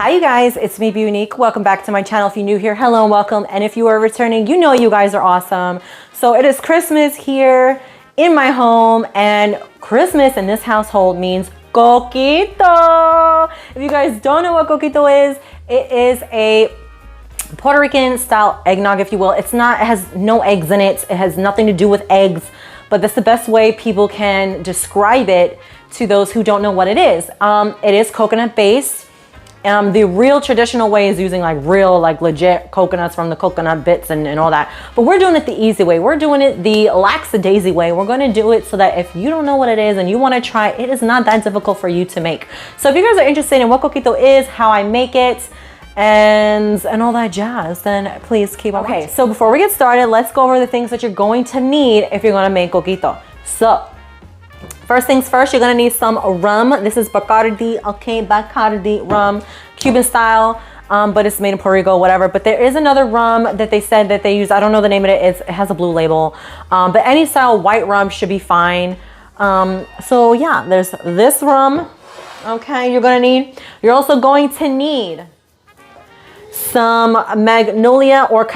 Hi you guys, it's me, Be Unique. Welcome back to my channel. If you're new here, hello and welcome. And if you are returning, you know you guys are awesome. So it is Christmas here in my home, and Christmas in this household means Coquito. If you guys don't know what Coquito is, it is a Puerto Rican style eggnog, if you will. It has no eggs in it. It has nothing to do with eggs, but that's the best way people can describe it to those who don't know what it is. It is coconut based. The real traditional way is using real legit coconuts from the coconut bits and all that. But we're doing it the easy way. We're doing it the lackadaisy way. We're going to do it so that if you don't know what it is and you want to try it, is not that difficult for you to make. So if you guys are interested in what Coquito is, how I make it, and all that jazz, then please keep on watching. Okay, so before we get started, let's go over the things that you're going to need if you're going to make Coquito. So first things first, you're gonna need some rum. This is Bacardi, okay, Bacardi rum, Cuban style, but it's made in Puerto Rico, whatever. But there is another rum that they said that they use. I don't know the name of it. It has a blue label, but any style white rum should be fine. So yeah, there's this rum, okay, you're also going to need some Magnolia or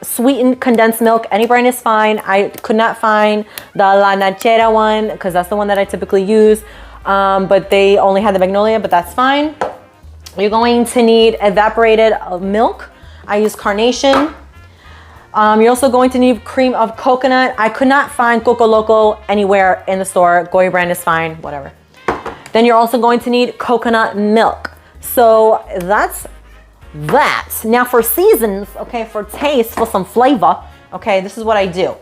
sweetened condensed milk. Any brand is fine. I could not find the La Nachera one because that's the one that I typically use, but they only had the Magnolia, but that's fine. You're going to need evaporated milk. I use Carnation. You're also going to need cream of coconut. I could not find Coco Loco anywhere in the store. Goya brand is fine, whatever. Then you're also going to need coconut milk. So that's that. Now for seasons, okay, for taste, for some flavor, okay, this is what I do.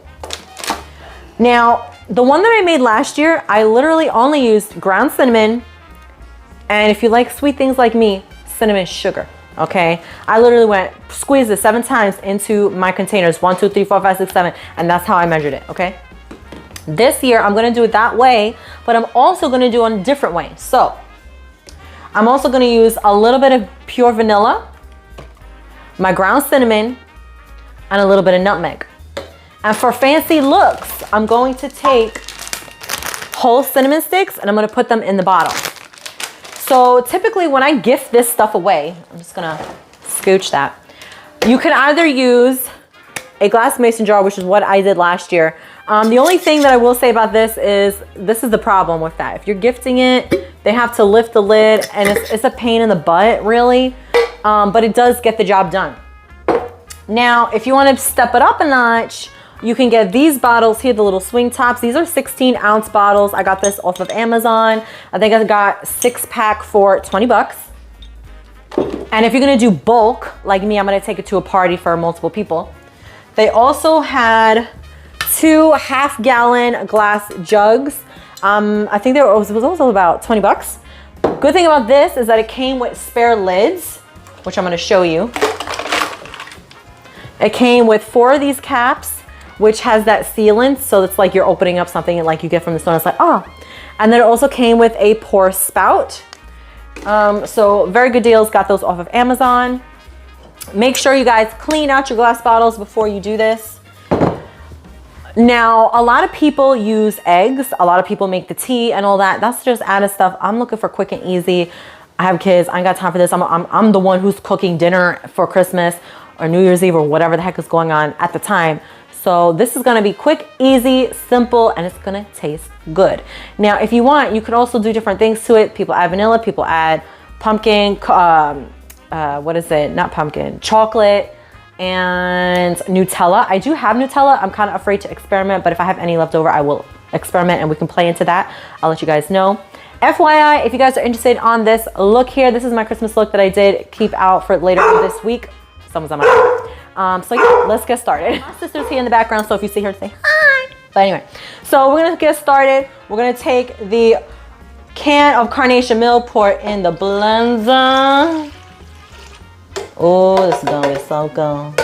Now, the one that I made last year, I literally only used ground cinnamon, and if you like sweet things like me, cinnamon sugar, okay? I literally squeezed it 7 times into my containers, 1, 2, 3, 4, 5, 6, 7, and that's how I measured it, okay? This year, I'm gonna do it that way, but I'm also gonna do it a different way. So, I'm also gonna use a little bit of pure vanilla, my ground cinnamon, and a little bit of nutmeg. And for fancy looks, I'm going to take whole cinnamon sticks and I'm going to put them in the bottle. So typically when I gift this stuff away, I'm just going to scooch that. You can either use a glass mason jar, which is what I did last year. The only thing that I will say about this is the problem with that. If you're gifting it, they have to lift the lid, and it's a pain in the butt, really. But it does get the job done. Now, if you want to step it up a notch, you can get these bottles here, the little swing tops. These are 16-ounce bottles. I got this off of Amazon. I think I got 6-pack for 20 bucks. And if you're going to do bulk, like me, I'm going to take it to a party for multiple people. They also had 2 half-gallon glass jugs. I think it was also about 20 bucks. Good thing about this is that it came with spare lids, which I'm going to show you. It came with 4 of these caps, which has that sealant, so it's like you're opening up something and like you get from the store. It's like, oh. And then it also came with a pour spout. So very good deals. Got those off of Amazon. Make sure you guys clean out your glass bottles before you do this. Now, a lot of people use eggs. A lot of people make the tea and all that. That's just added stuff. I'm looking for quick and easy. I have kids. I ain't got time for this. I'm the one who's cooking dinner for Christmas or New Year's Eve or whatever the heck is going on at the time. So this is going to be quick, easy, simple, and it's going to taste good. Now, if you want, you could also do different things to it. People add vanilla. People add pumpkin. What is it? Not pumpkin. Chocolate and Nutella. I do have Nutella. I'm kind of afraid to experiment, but if I have any left over, I will experiment and we can play into that. I'll let you guys know. FYI, if you guys are interested on this look here, this is my Christmas look that I did keep out for later on this week. Someone's on my phone. So yeah, let's get started. My sister's here in the background, so if you see her, say hi. But anyway, so we're gonna get started. We're gonna take the can of Carnation milk, pour it in the blender. Oh, this is gonna be so good.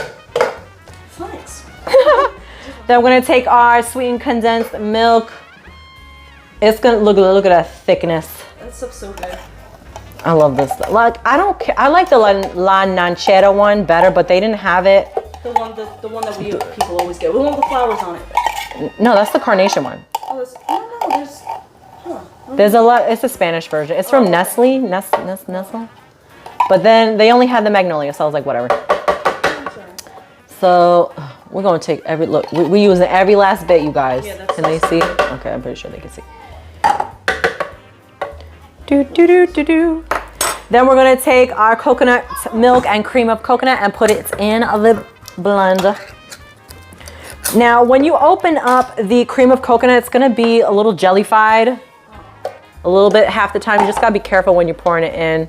Thanks. Then we're gonna take our sweetened condensed milk. It's gonna look at that thickness. That looks so good. I love this. Like, I don't care. I like the La Nachera one better, but they didn't have it. The one that people always get. The one with the flowers on it. No, that's the Carnation one. Oh, there's There's a lot. It's a Spanish version. It's from Nestle. Nestle. But then they only had the magnolia, so I was like, whatever. So we're gonna take every look. We're using every last bit, you guys. Yeah, that's can they see? Okay, I'm pretty sure they can see. Do do do do do. Then we're gonna take our coconut milk and cream of coconut and put it in the blender. Now, when you open up the cream of coconut, it's gonna be a little jellified. A little bit half the time. You just gotta be careful when you're pouring it in.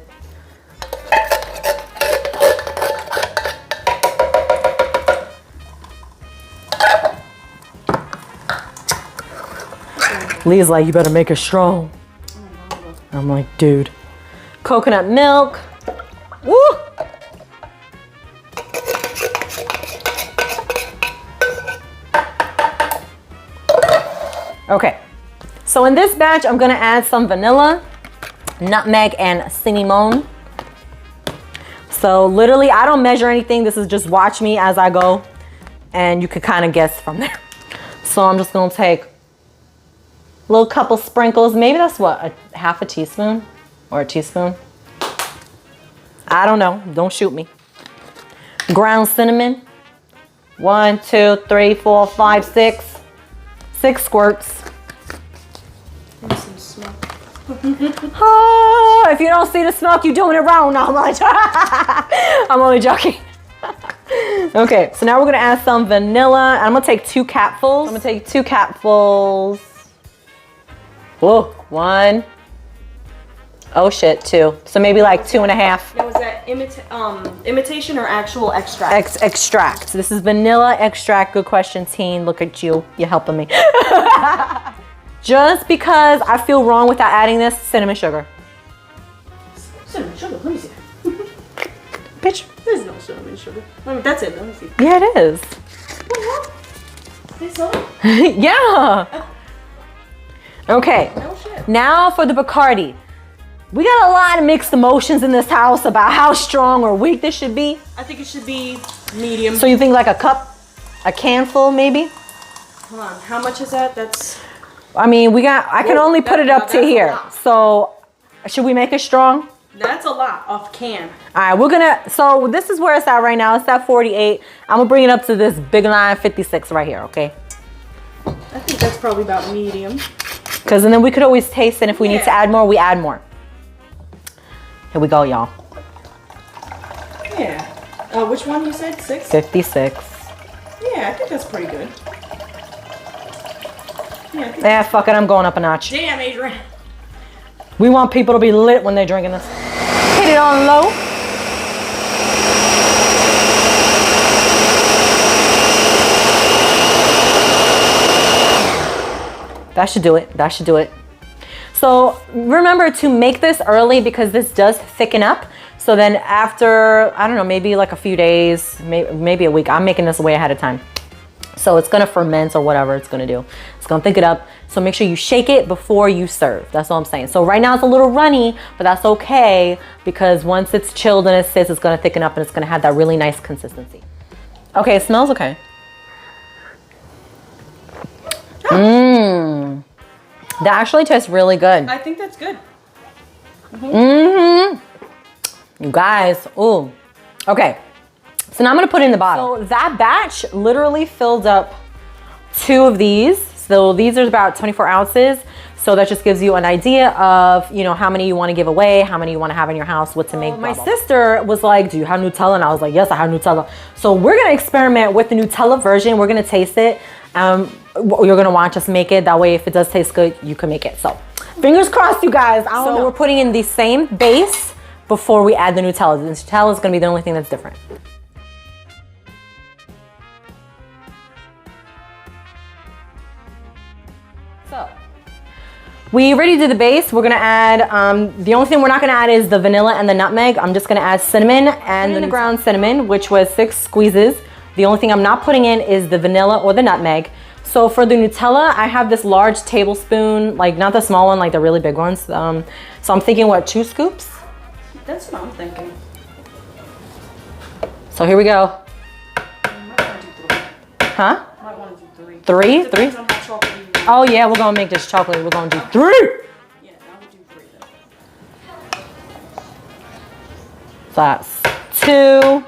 Lee's like, you better make it strong. I'm like, dude. Coconut milk. Woo! Okay. So in this batch, I'm gonna add some vanilla, nutmeg, and cinnamon. So literally, I don't measure anything. This is just watch me as I go. And you could kind of guess from there. So I'm just gonna take a little couple sprinkles. Maybe that's what, a half a teaspoon or a teaspoon. I don't know, don't shoot me. Ground cinnamon. 1, 2, 3, 4, 5, 6. 6 squirts. Some smoke. Oh, if you don't see the smoke, you're doing it wrong. No, I'm only joking. Okay, so now we're gonna add some vanilla. I'm gonna take 2 capfuls. I'm gonna take 2 capfuls. Whoa, 1. Oh shit, 2. So maybe like 2.5. Now was that imitation or actual extract? Extract. This is vanilla extract. Good question, teen. Look at you. You're helping me. Just because I feel wrong without adding this cinnamon sugar. Cinnamon sugar, let me see. Bitch. There's no cinnamon sugar. I mean, that's it, let me see. Yeah, it is. They saw it? Yeah. Okay. No shit. Now for the Bacardi. We got a lot of mixed emotions in this house about how strong or weak this should be. I think it should be medium. So you think like a cup, a can full maybe? Hold on, how much is that? That's... I mean, I can only put it up to here. So should we make it strong? That's a lot off can. All right, so this is where it's at right now. It's at 48. I'm gonna bring it up to this big line 56 right here, okay? I think that's probably about medium. Because and then we could always taste it. If we need to add more, we add more. Here we go, y'all. Yeah. Which one you said? 6? 56. Yeah, I think that's pretty good. Yeah, fuck it. I'm going up a notch. Damn, Adrian. We want people to be lit when they're drinking this. Hit it on low. That should do it. That should do it. So remember to make this early because this does thicken up. So then after, I don't know, maybe like a few days, maybe a week, I'm making this way ahead of time. So it's gonna ferment or whatever it's gonna do. It's gonna thicken it up. So make sure you shake it before you serve. That's all I'm saying. So right now it's a little runny, but that's okay because once it's chilled and it sits, it's gonna thicken up and it's gonna have that really nice consistency. Okay, it smells okay. Mmm. That actually tastes really good. I think that's good. You guys, ooh. Okay, so now I'm gonna put it in the bottle. So that batch literally filled up 2 of these. So these are about 24 ounces. So that just gives you an idea of, you know, how many you wanna give away, how many you wanna have in your house, what to make. My sister was like, do you have Nutella? And I was like, yes, I have Nutella. So we're gonna experiment with the Nutella version. We're gonna taste it. You're gonna want us to make it. That way, if it does taste good, you can make it. So fingers crossed, you guys. So we're putting in the same base before we add the Nutella. The Nutella is gonna be the only thing that's different. So we already did the base. We're gonna add, the only thing we're not gonna add is the vanilla and the nutmeg. I'm just gonna add cinnamon and the ground cinnamon, which was 6 squeezes. The only thing I'm not putting in is the vanilla or the nutmeg. So for the Nutella, I have this large tablespoon, like not the small one, like the really big ones. So I'm thinking, what, 2 scoops? That's what I'm thinking. So here we go. Huh? I might want to do 3. 3? Depends on how chocolate you want. Oh yeah, we're gonna make this chocolate. We're gonna do 3. Yeah, I would do 3 then. So That's 2.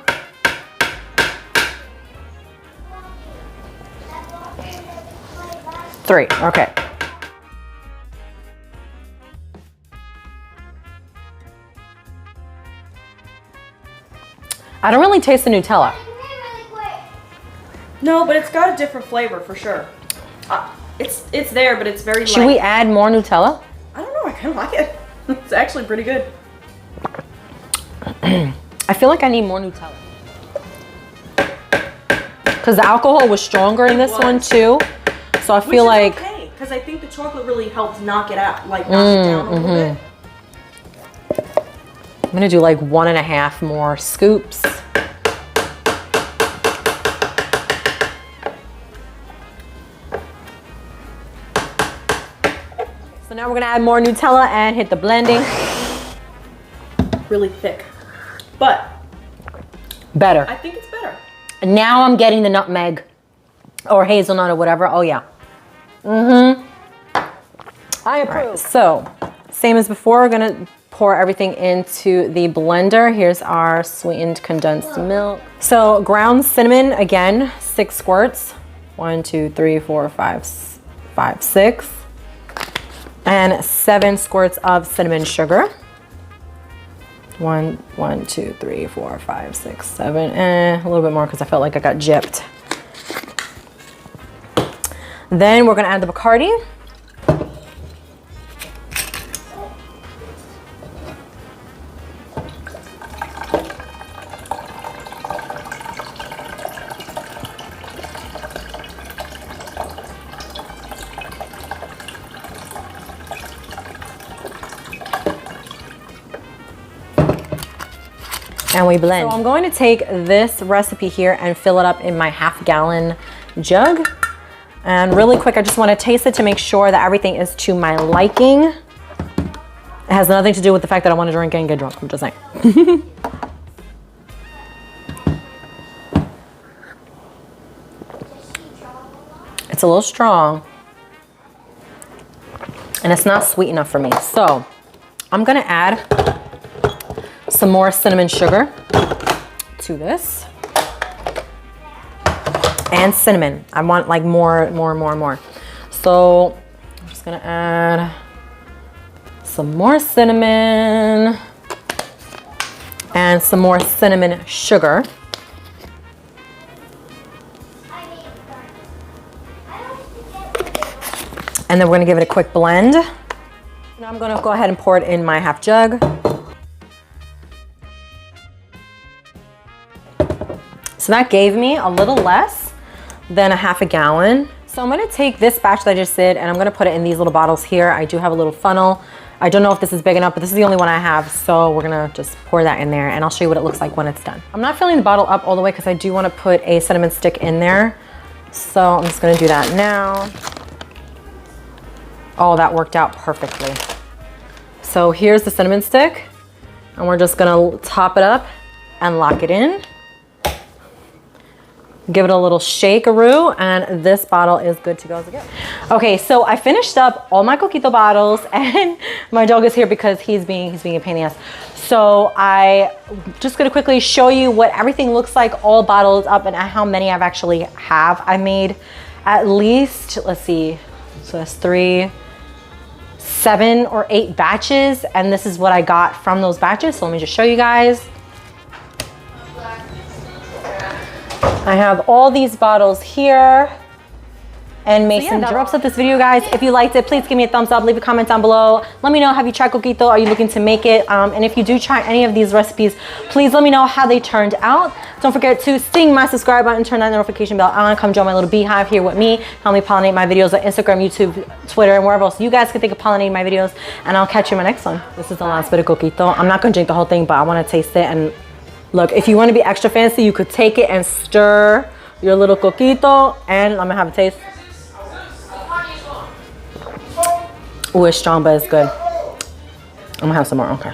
Three. Okay. I don't really taste the Nutella. No, but it's got a different flavor for sure. It's there, but it's very light. Should we add more Nutella? I don't know. I kind of like it. It's actually pretty good. I feel like I need more Nutella. Because the alcohol was stronger in this one too. So I feel like... okay, because I think the chocolate really helped knock it out, like knock it down a little bit. I'm gonna do like 1.5 more scoops. So now we're gonna add more Nutella and hit the blending. Really thick, but better. I think it's better. Now I'm getting the nutmeg or hazelnut or whatever. Oh yeah. I approve. Right, so same as before, we're gonna pour everything into the blender. Here's our sweetened condensed milk. So ground cinnamon, again, 6 squirts. 1, 2, 3, 4, 5, 6. And 7 squirts of cinnamon sugar. 1, 2, 3, 4, 5, 6, 7. A little bit more because I felt like I got gypped. Then we're gonna add the Bacardi. And we blend. So I'm going to take this recipe here and fill it up in my 1/2 gallon jug. And really quick, I just want to taste it to make sure that everything is to my liking. It has nothing to do with the fact that I want to drink and get drunk. I'm just saying. It's a little strong. And it's not sweet enough for me. So I'm going to add some more cinnamon sugar to this. And cinnamon. I want like more. So I'm just gonna add some more cinnamon and some more cinnamon sugar. And then we're gonna give it a quick blend. Now I'm gonna go ahead and pour it in my 1/2 jug. So that gave me a little less than a 1/2 gallon. So I'm gonna take this batch that I just did and I'm gonna put it in these little bottles here. I do have a little funnel. I don't know if this is big enough, but this is the only one I have. So we're gonna just pour that in there and I'll show you what it looks like when it's done. I'm not filling the bottle up all the way because I do wanna put a cinnamon stick in there. So I'm just gonna do that now. Oh, that worked out perfectly. So here's the cinnamon stick and we're just gonna top it up and lock it in. Give it a little shake-a-roo, and this bottle is good to go as a gift. Okay, so I finished up all my Coquito bottles, and my dog is here because he's being a pain in the ass. So I just gonna quickly show you what everything looks like all bottled up and how many I've actually have. I made at least, let's see, so that's 3, 7 or 8 batches, and this is what I got from those batches. So let me just show you guys. I have all these bottles here and mason jars. That wraps up this video, guys. If you liked it, please give me a thumbs up, leave a comment down below. Let me know, have you tried Coquito? Are you looking to make it? And if you do try any of these recipes, please let me know how they turned out. Don't forget to sting my subscribe button, turn that notification bell on, come join my little beehive here with me. Help me pollinate my videos on Instagram, YouTube, Twitter, and wherever else you guys can think of pollinating my videos. And I'll catch you in my next one. This is the last bit of Coquito. I'm not gonna drink the whole thing, but I wanna taste it. And look, if you want to be extra fancy, you could take it and stir your little Coquito, and I'm gonna have a taste. Oh, it's strong, but it's good. I'm gonna have some more, okay.